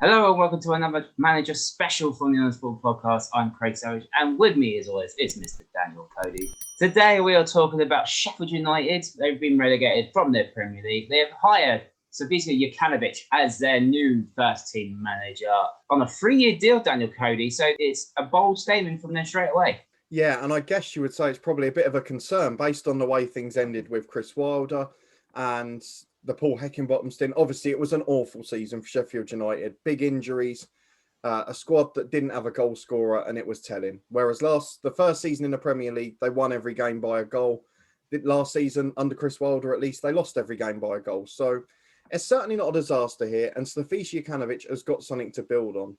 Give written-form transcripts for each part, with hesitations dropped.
Hello and welcome to another manager special from the Unsport Podcast. I'm Craig Savage, and with me, as always, is Mr. Daniel Cody. Today we are talking about Sheffield United. They've been relegated from their Premier League. They have hired Slavisa Jokanovic as their new first-team manager on a 3-year deal, Daniel Cody. So it's a bold statement from them straight away. Yeah, and I guess you would say it's probably a bit of a concern based on the way things ended with Chris Wilder and the Paul Heckingbottom stint. Obviously, it was an awful season for Sheffield United. Big injuries, a squad that didn't have a goal scorer, and it was telling. Whereas the first season in the Premier League, they won every game by a goal. Last season, under Chris Wilder, at least, they lost every game by a goal. So it's certainly not a disaster here, and Slavisa Jokanovic has got something to build on.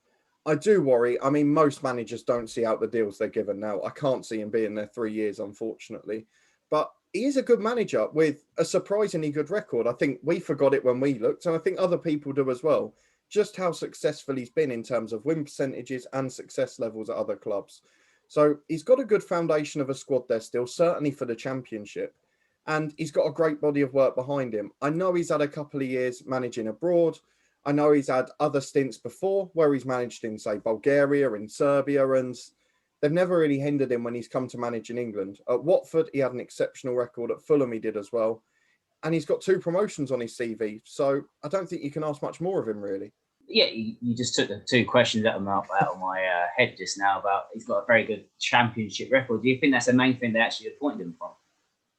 I do worry. I mean, most managers don't see out the deals they're given now. I can't see him being there 3 years, unfortunately. But he is a good manager with a surprisingly good record. I think we forgot it when we looked, and I think other people do as well, just how successful he's been in terms of win percentages and success levels at other clubs. So he's got a good foundation of a squad there still, certainly for the Championship. And he's got a great body of work behind him. I know he's had a couple of years managing abroad. I know he's had other stints before where he's managed in, say, Bulgaria, in Serbia, and they've never really hindered him when he's come to manage in England. At Watford, he had an exceptional record. At Fulham, he did as well. And he's got 2 promotions on his CV. So I don't think you can ask much more of him, really. Yeah, you just took the 2 questions out of my head just now about he's got a very good Championship record. Do you think that's the main thing they actually appointed him from?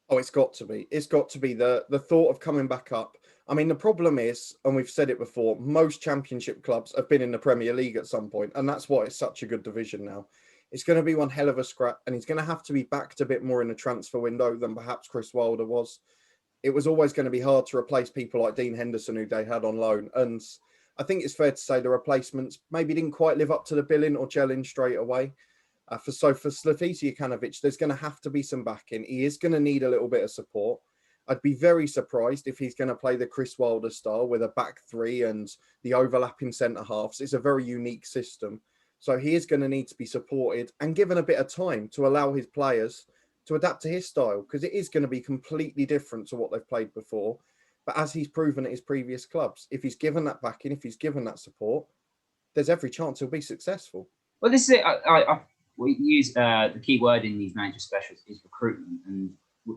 Oh, it's got to be. It's got to be the thought of coming back up. I mean, the problem is, and we've said it before, most Championship clubs have been in the Premier League at some point, and that's why it's such a good division now. It's going to be one hell of a scrap, and he's going to have to be backed a bit more in the transfer window than perhaps Chris Wilder was. It was always going to be hard to replace people like Dean Henderson, who they had on loan, and I think it's fair to say the replacements maybe didn't quite live up to the billing or gel in straight away. For Slavisa Jokanovic, there's going to have to be some backing. He is going to need a little bit of support. I'd be very surprised if he's going to play the Chris Wilder style with a back 3 and the overlapping centre halves. It's a very unique system. So he is going to need to be supported and given a bit of time to allow his players to adapt to his style, because it is going to be completely different to what they've played before. But as he's proven at his previous clubs, if he's given that backing, if he's given that support, there's every chance he'll be successful. Well, this is it. We use the key word in these manager specials is recruitment, and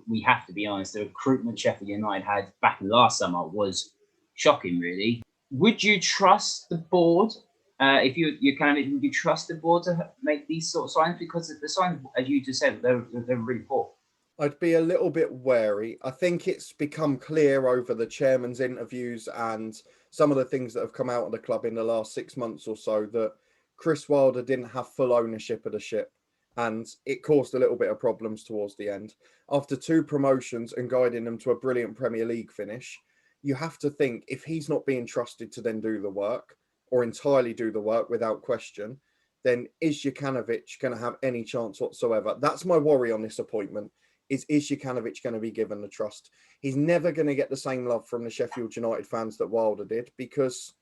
we have to be honest. The recruitment Sheffield United had back in last summer was shocking, really. Would you trust the board if you kind of would you trust the board to make these sort of signs? Because the signs, as you just said, they're really poor. I'd be a little bit wary. I think it's become clear over the chairman's interviews and some of the things that have come out of the club in the last 6 months or so that Chris Wilder didn't have full ownership of the ship, and it caused a little bit of problems towards the end. After 2 promotions and guiding them to a brilliant Premier League finish, you have to think if he's not being trusted to then do the work or entirely do the work without question, then is Jokanovic going to have any chance whatsoever? That's my worry on this appointment. Is Jokanovic going to be given the trust? He's never going to get the same love from the Sheffield United fans that Wilder did, because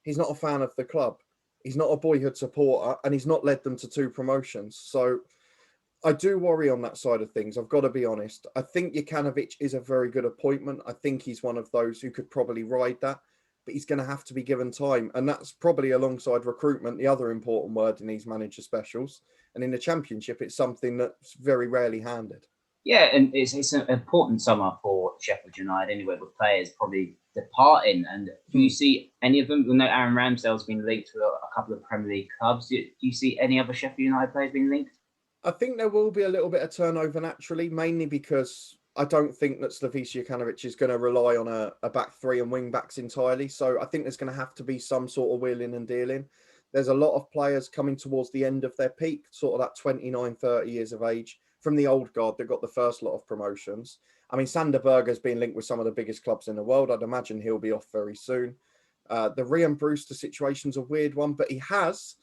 he's not a fan of the club. He's not a boyhood supporter, and he's not led them to 2 promotions. So I do worry on that side of things. I've got to be honest. I think Jokanovic is a very good appointment. I think he's one of those who could probably ride that, but he's going to have to be given time. And that's probably alongside recruitment, the other important word in these manager specials. And in the Championship, it's something that's very rarely handed. Yeah, and it's an important summer for Sheffield United anyway, with players probably departing. And do you see any of them? We know Aaron Ramsdale's been linked to a couple of Premier League clubs. Do you see any other Sheffield United players being linked? I think there will be a little bit of turnover naturally, mainly because I don't think that Slavisa Jokanovic is going to rely on a back 3 and wing backs entirely. So I think there's going to have to be some sort of wheeling and dealing. There's a lot of players coming towards the end of their peak, sort of that 29, 30 years of age, from the old guard that got the first lot of promotions. I mean, Sander Berger's been linked with some of the biggest clubs in the world. I'd imagine he'll be off very soon. The Rian Brewster situation's a weird one, but he has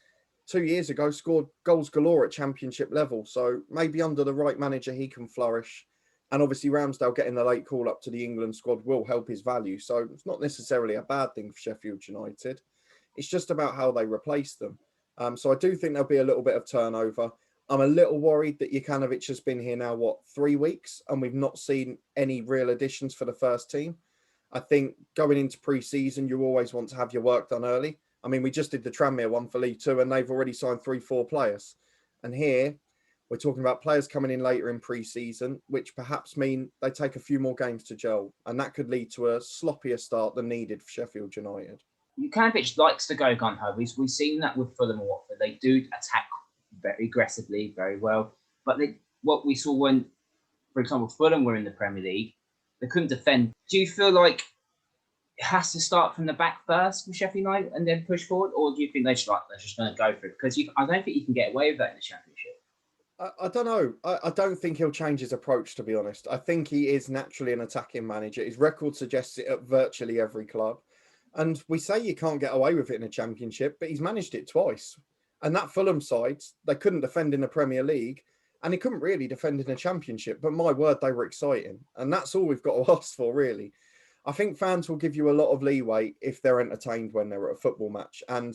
2 years ago scored goals galore at Championship level. So maybe under the right manager, he can flourish. And obviously Ramsdale getting the late call up to the England squad will help his value. So it's not necessarily a bad thing for Sheffield United. It's just about how they replace them. So I do think there'll be a little bit of turnover. I'm a little worried that Jokanovic has been here now, 3 weeks, and we've not seen any real additions for the first team. I think going into pre-season, you always want to have your work done early. I mean, we just did the Tranmere one for League Two, and they've already signed 3-4 players. And here we're talking about players coming in later in pre-season, which perhaps mean they take a few more games to gel, and that could lead to a sloppier start than needed for Sheffield United. Jokanovic likes to go gung-ho. We've seen that with Fulham and Watford. They do attack very aggressively, very well. But what we saw when, for example, Fulham were in the Premier League, they couldn't defend. Do you feel like it has to start from the back first with Sheffield United and then push forward? Or do you think they're just going to go for it? Because I don't think you can get away with that in the Championship. I don't know. I don't think he'll change his approach, to be honest. I think he is naturally an attacking manager. His record suggests it at virtually every club. And we say you can't get away with it in a Championship, but he's managed it twice. And that Fulham side, they couldn't defend in the Premier League, and he couldn't really defend in a Championship. But my word, they were exciting. And that's all we've got to ask for, really. I think fans will give you a lot of leeway if they're entertained when they're at a football match. And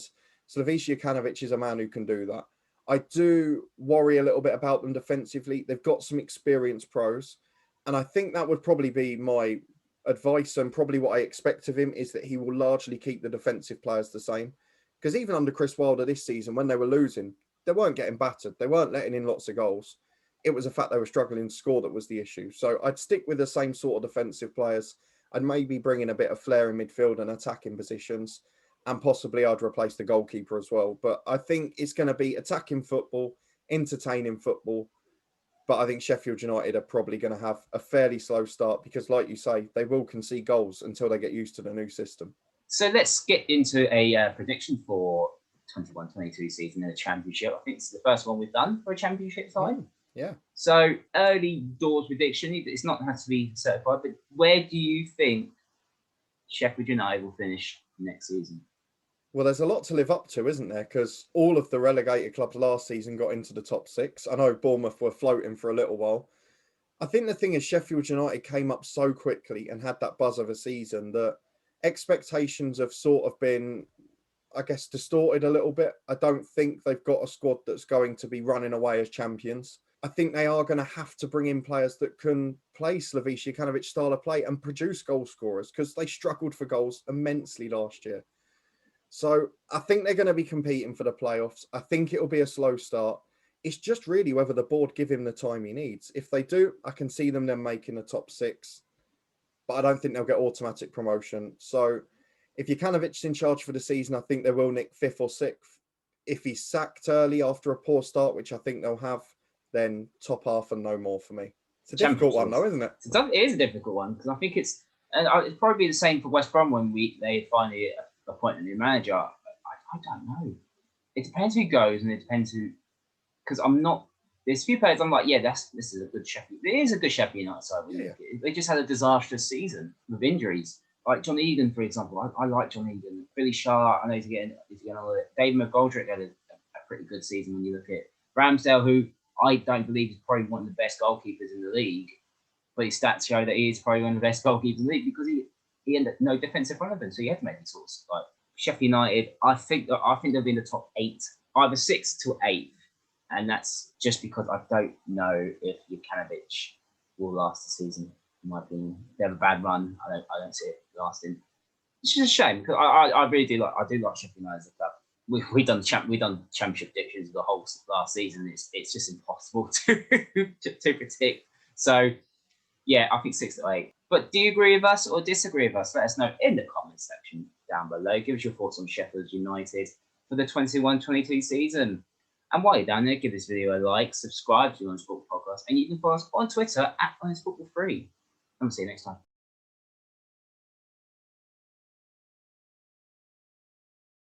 Slavisa Jokanovic is a man who can do that. I do worry a little bit about them defensively. They've got some experienced pros. And I think that would probably be my advice, and probably what I expect of him is that he will largely keep the defensive players the same. Because even under Chris Wilder this season, when they were losing, they weren't getting battered. They weren't letting in lots of goals. It was the fact they were struggling to score that was the issue. So I'd stick with the same sort of defensive players. I'd maybe bring in a bit of flair in midfield and attacking positions. And possibly I'd replace the goalkeeper as well. But I think it's going to be attacking football, entertaining football. But I think Sheffield United are probably going to have a fairly slow start because, like you say, they will concede goals until they get used to the new system. So let's get into a prediction for 21-22 season in the Championship. I think it's the first one we've done for a Championship side. Yeah. So early doors prediction, it's not has to be certified, but where do you think Sheffield United will finish next season? Well, there's a lot to live up to, isn't there? Because all of the relegated clubs last season got into the top six. I know Bournemouth were floating for a little while. I think the thing is Sheffield United came up so quickly and had that buzz of a season that expectations have sort of been, I guess, distorted a little bit. I don't think they've got a squad that's going to be running away as champions. I think they are going to have to bring in players that can play Slavisa Jokanovic style of play and produce goal scorers because they struggled for goals immensely last year. So I think they're going to be competing for the playoffs. I think it'll be a slow start. It's just really whether the board give him the time he needs. If they do, I can see them then making the top six. But I don't think they'll get automatic promotion. So if Jokanovic's in charge for the season, I think they will nick 5th or 6th. If he's sacked early after a poor start, which I think they'll have, then top half and no more for me. It's a difficult one though, isn't it? It is a difficult one because I think it's probably the same for West Brom when they finally appoint a new manager. I don't know. It depends who goes and it depends who, because I'm not. There's a few players I'm like, yeah, this is a good Sheffield. It is a good Sheffield United side. Yeah. They just had a disastrous season with injuries. Like John Egan, for example. I like John Egan. Billy Sharp, I know he's getting on it. David McGoldrick had a pretty good season when you look at Ramsdale, who I don't believe is probably one of the best goalkeepers in the league. But his stats show that he is probably one of the best goalkeepers in the league because he ended up no defensive front of him, so he had to make these sorts like Sheffield United. I think they'll be in the top 8, either 6th to 8th, and that's just because I don't know if Jokanovic will last the season. In my opinion, they have a bad run. I don't see it lasting. It's just a shame because I really do like Sheffield United as a club. We've done championship predictions the whole last season. It's just impossible to predict. So yeah, I think 6 to 8. But do you agree with us or disagree with us? Let us know in the comments section down below. Give us your thoughts on Sheffield United for the 21-22 season. And while you're down there, give this video a like, subscribe to the Honest Football Podcast, and you can follow us on Twitter at Honest Football Free. And we'll see you next time.